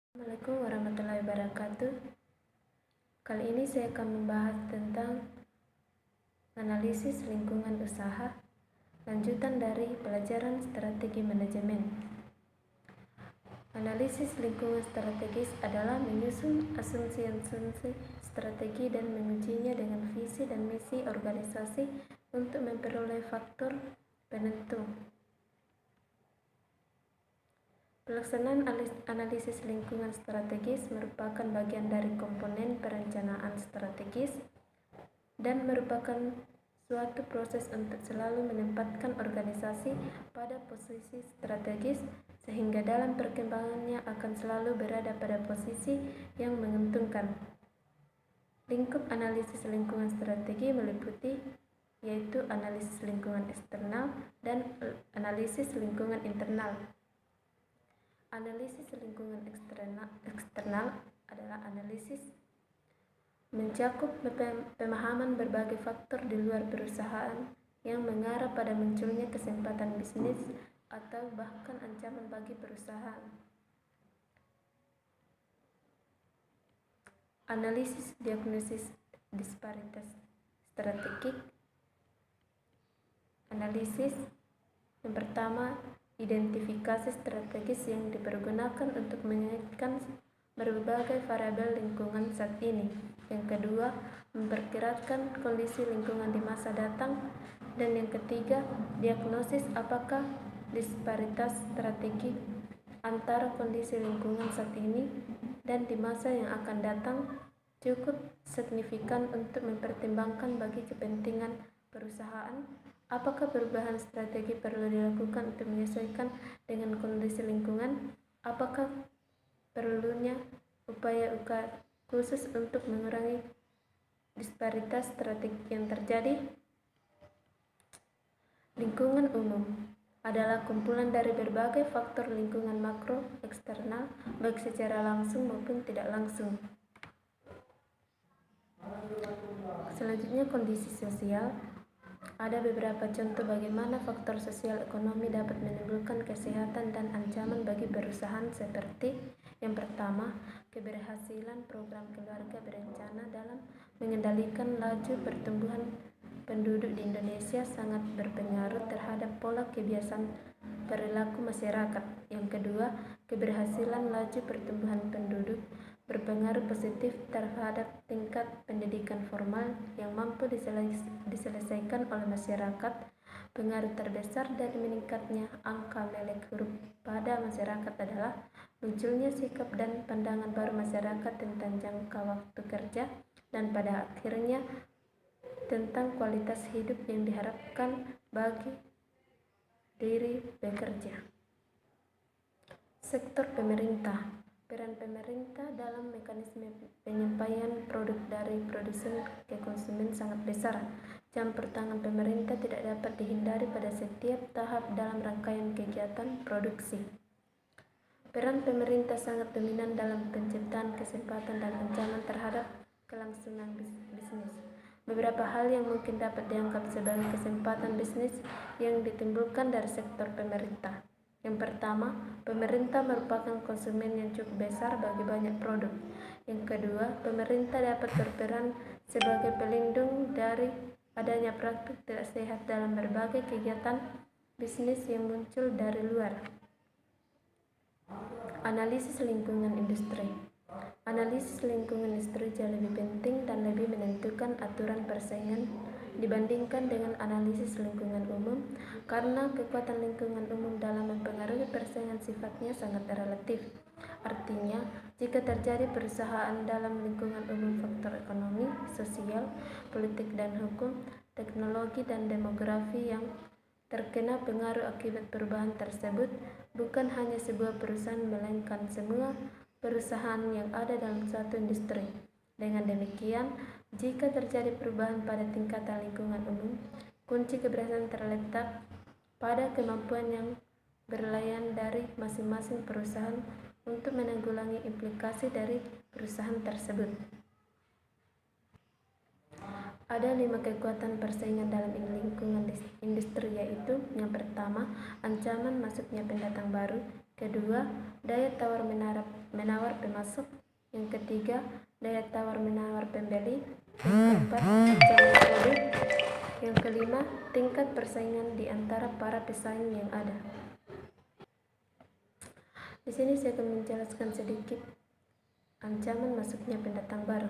Assalamualaikum warahmatullahi wabarakatuh. Kali ini saya akan membahas tentang analisis lingkungan usaha, lanjutan dari pelajaran strategi manajemen. Analisis lingkungan strategis adalah menyusun asumsi-asumsi strategi dan mengujinya dengan visi dan misi organisasi untuk memperoleh faktor penentu. Pelaksanaan analisis lingkungan strategis merupakan bagian dari komponen perencanaan strategis dan merupakan suatu proses untuk selalu menempatkan organisasi pada posisi strategis sehingga dalam perkembangannya akan selalu berada pada posisi yang menguntungkan. Lingkup analisis lingkungan strategi meliputi yaitu analisis lingkungan eksternal dan analisis lingkungan internal. Analisis lingkungan eksternal adalah analisis mencakup pemahaman berbagai faktor di luar perusahaan yang mengarah pada munculnya kesempatan bisnis atau bahkan ancaman bagi perusahaan. Analisis diagnosis disparitas strategik. Analisis yang pertama, identifikasi strategis yang dipergunakan untuk mengaitkan berbagai variabel lingkungan saat ini. Yang kedua, memperkirakan kondisi lingkungan di masa datang. Dan yang ketiga, diagnosis apakah disparitas strategi antara kondisi lingkungan saat ini dan di masa yang akan datang cukup signifikan untuk mempertimbangkan bagi kepentingan perusahaan. Apakah perubahan strategi perlu dilakukan untuk menyesuaikan dengan kondisi lingkungan? Apakah perlunya upaya khusus untuk mengurangi disparitas strategi yang terjadi? Lingkungan umum adalah kumpulan dari berbagai faktor lingkungan makro eksternal, baik secara langsung maupun tidak langsung. Selanjutnya, kondisi sosial. Ada beberapa contoh bagaimana faktor sosial ekonomi dapat menimbulkan kesehatan dan ancaman bagi perusahaan seperti yang pertama, keberhasilan program keluarga berencana dalam mengendalikan laju pertumbuhan penduduk di Indonesia sangat berpengaruh terhadap pola kebiasaan perilaku masyarakat. Yang kedua, keberhasilan laju pertumbuhan penduduk berpengaruh positif terhadap tingkat pendidikan formal yang mampu diselesaikan oleh masyarakat. Pengaruh terbesar dari meningkatnya angka melek huruf pada masyarakat adalah munculnya sikap dan pandangan baru masyarakat tentang jangka waktu kerja dan pada akhirnya tentang kualitas hidup yang diharapkan bagi diri bekerja. Sektor pemerintah. Peran pemerintah dalam mekanisme penyampaian produk dari produsen ke konsumen sangat besar. Campur tangan pemerintah tidak dapat dihindari pada setiap tahap dalam rangkaian kegiatan produksi. Peran pemerintah sangat dominan dalam penciptaan kesempatan dan ancaman terhadap kelangsungan bisnis. Beberapa hal yang mungkin dapat dianggap sebagai kesempatan bisnis yang ditimbulkan dari sektor pemerintah. Yang pertama, pemerintah merupakan konsumen yang cukup besar bagi banyak produk. Yang kedua, pemerintah dapat berperan sebagai pelindung dari adanya praktik tidak sehat dalam berbagai kegiatan bisnis yang muncul dari luar. Analisis lingkungan industri. Analisis lingkungan industri jauh lebih penting dan lebih menentukan aturan persaingan dibandingkan dengan analisis lingkungan umum karena kekuatan lingkungan umum dalam mempengaruhi persaingan sifatnya sangat relatif. Artinya, jika terjadi perusahaan dalam lingkungan umum faktor ekonomi, sosial, politik dan hukum, teknologi dan demografi yang terkena pengaruh akibat perubahan tersebut, bukan hanya sebuah perusahaan melainkan semua perusahaan yang ada dalam suatu industri. Dengan demikian, jika terjadi perubahan pada tingkatan lingkungan umum, kunci keberhasilan terletak pada kemampuan yang berlayan dari masing-masing perusahaan untuk menanggulangi implikasi dari perusahaan tersebut. Ada 5 kekuatan persaingan dalam lingkungan industri, yaitu yang pertama, ancaman masuknya pendatang baru. Kedua, daya tawar menawar masuk. Yang ketiga, daya tawar-menawar pembeli. Yang keempat, ancaman produk. Yang kelima, tingkat persaingan di antara para pesaing yang ada. Di sini saya akan menjelaskan sedikit ancaman masuknya pendatang baru.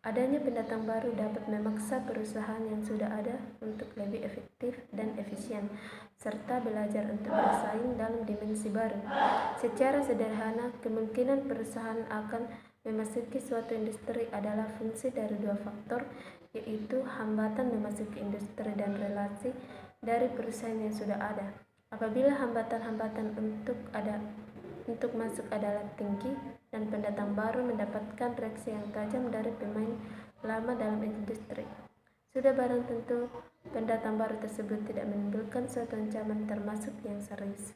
Adanya pendatang baru dapat memaksa perusahaan yang sudah ada untuk lebih efektif dan efisien, serta belajar untuk bersaing dalam dimensi baru. Secara sederhana, kemungkinan perusahaan akan memasuki suatu industri adalah fungsi dari dua faktor, yaitu hambatan memasuki industri dan relasi dari perusahaan yang sudah ada. Apabila hambatan-hambatan untuk masuk adalah tinggi dan pendatang baru mendapatkan reaksi yang tajam dari pemain lama dalam industri, sudah barang tentu pendatang baru tersebut tidak menimbulkan suatu ancaman termasuk yang serius.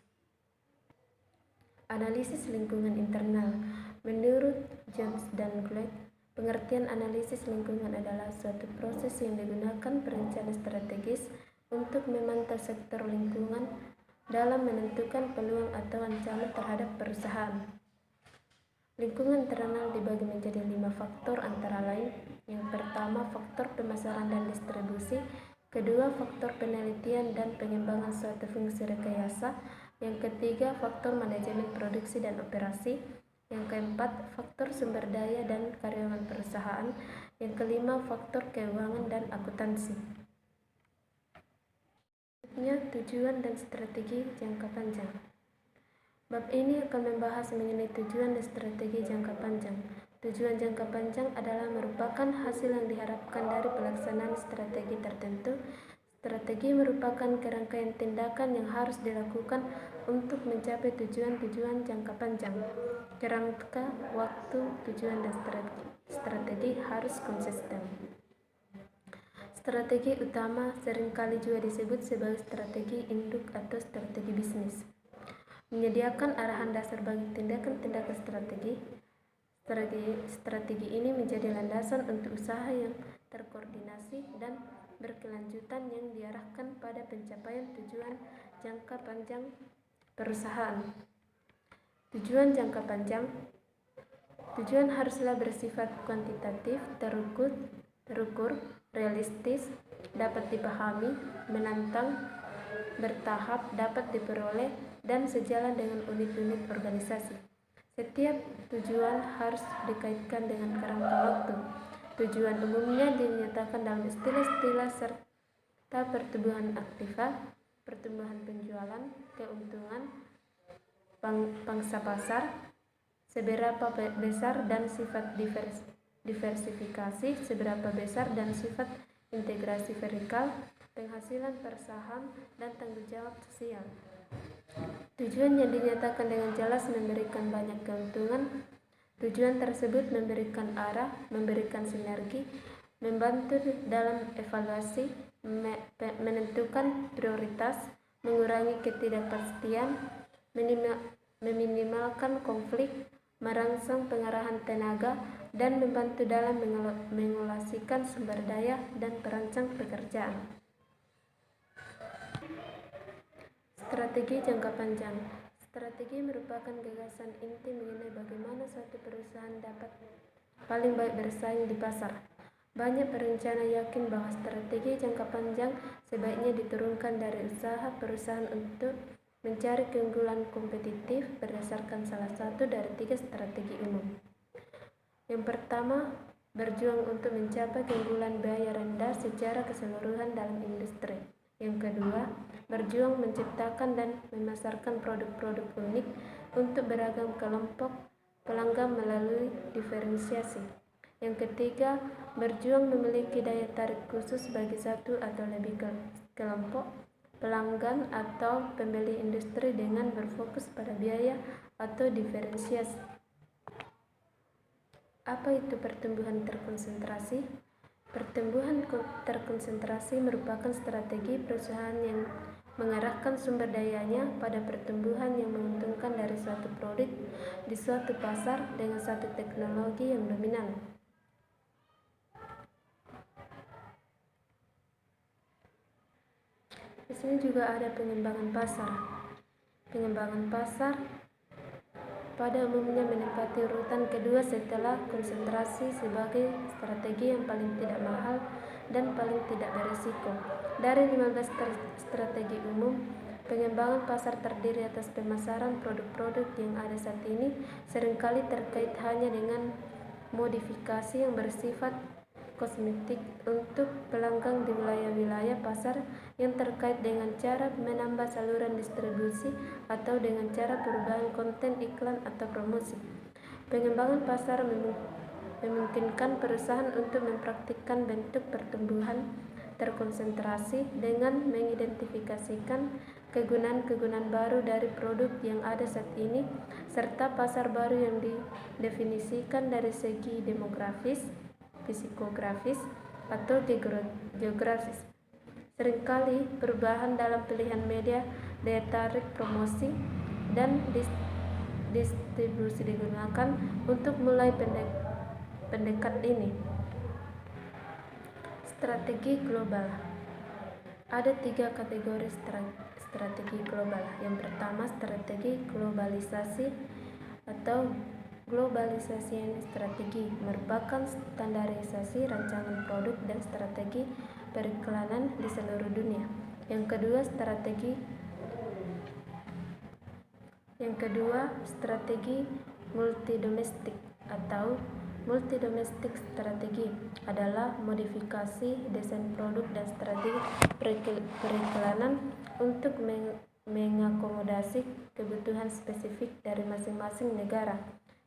Analisis lingkungan internal. Menurut Jones dan Gleck, pengertian analisis lingkungan adalah suatu proses yang digunakan perencana strategis untuk memantau sektor lingkungan dalam menentukan peluang atau ancaman terhadap perusahaan. Lingkungan internal dibagi menjadi 5 faktor antara lain. Yang pertama, faktor pemasaran dan distribusi. Kedua, faktor penelitian dan pengembangan suatu fungsi rekayasa. Yang ketiga, faktor manajemen produksi dan operasi. Yang keempat, faktor sumber daya dan karyawan perusahaan. Yang kelima, faktor keuangan dan akuntansi. Tujuan dan strategi jangka panjang. Bab ini akan membahas mengenai tujuan dan strategi jangka panjang. Tujuan jangka panjang adalah merupakan hasil yang diharapkan dari pelaksanaan strategi tertentu. Strategi merupakan kerangkaian tindakan yang harus dilakukan untuk mencapai tujuan-tujuan jangka panjang. Kerangka waktu, tujuan, dan strategi harus konsisten. Strategi utama seringkali juga disebut sebagai strategi induk atau strategi bisnis. Menyediakan arahan dasar bagi tindakan-tindakan strategi. Strategi ini menjadi landasan untuk usaha yang terkoordinasi dan berkelanjutan yang diarahkan pada pencapaian tujuan jangka panjang perusahaan. Tujuan jangka panjang. Tujuan haruslah bersifat kuantitatif, terukur, realistis, dapat dipahami, menantang, bertahap, dapat diperoleh, dan sejalan dengan unit-unit organisasi. Setiap tujuan harus dikaitkan dengan kerangka waktu. Tujuan umumnya dinyatakan dalam istilah-istilah serta pertumbuhan aktiva, pertumbuhan penjualan, keuntungan, pangsa pasar, seberapa besar dan sifat diversifikasi, seberapa besar dan sifat integrasi vertikal, penghasilan per saham, dan tanggung jawab sosial. Tujuan yang dinyatakan dengan jelas memberikan banyak keuntungan. Tujuan tersebut memberikan arah, memberikan sinergi, membantu dalam evaluasi, menentukan prioritas, mengurangi ketidakpastian, meminimalkan konflik, merangsang pengarahan tenaga, dan membantu dalam mengolasikan sumber daya dan perancang pekerjaan. Strategi jangka panjang. Strategi merupakan gagasan inti mengenai bagaimana suatu perusahaan dapat paling baik bersaing di pasar. Banyak perencana yakin bahwa strategi jangka panjang sebaiknya diturunkan dari usaha perusahaan untuk mencari keunggulan kompetitif berdasarkan salah satu dari 3 strategi umum. Yang pertama, berjuang untuk mencapai keunggulan biaya rendah secara keseluruhan dalam industri. Yang kedua, berjuang menciptakan dan memasarkan produk-produk unik untuk beragam kelompok pelanggan melalui diferensiasi. Yang ketiga, berjuang memiliki daya tarik khusus bagi satu atau lebih kelompok pelanggan atau pembeli industri dengan berfokus pada biaya atau diferensiasi. Apa itu pertumbuhan terkonsentrasi? Pertumbuhan terkonsentrasi merupakan strategi perusahaan yang mengarahkan sumber dayanya pada pertumbuhan yang menguntungkan dari suatu produk di suatu pasar dengan satu teknologi yang dominan. Di sini juga ada pengembangan pasar. Pengembangan pasar pada umumnya menempati urutan kedua setelah konsentrasi sebagai strategi yang paling tidak mahal dan paling tidak berisiko. Dari 15 strategi umum, pengembangan pasar terdiri atas pemasaran produk-produk yang ada saat ini, seringkali terkait hanya dengan modifikasi yang bersifat kosmetik untuk pelanggan di wilayah-wilayah pasar yang terkait dengan cara menambah saluran distribusi atau dengan cara perubahan konten iklan atau promosi. Pengembangan pasar memungkinkan perusahaan untuk mempraktikkan bentuk pertumbuhan terkonsentrasi dengan mengidentifikasikan kegunaan-kegunaan baru dari produk yang ada saat ini serta pasar baru yang didefinisikan dari segi demografis, psikografis, atau geografis. Seringkali perubahan dalam pilihan media, daya tarik promosi, dan distribusi digunakan untuk mulai pendekat ini. Strategi global. Ada 3 kategori strategi global. Yang pertama, strategi globalisasi atau globalisasi strategi merupakan standarisasi rancangan produk dan strategi periklanan di seluruh dunia. Yang kedua, strategi multidomestik atau multidomestik strategi adalah modifikasi desain produk dan strategi periklanan untuk mengakomodasi kebutuhan spesifik dari masing-masing negara.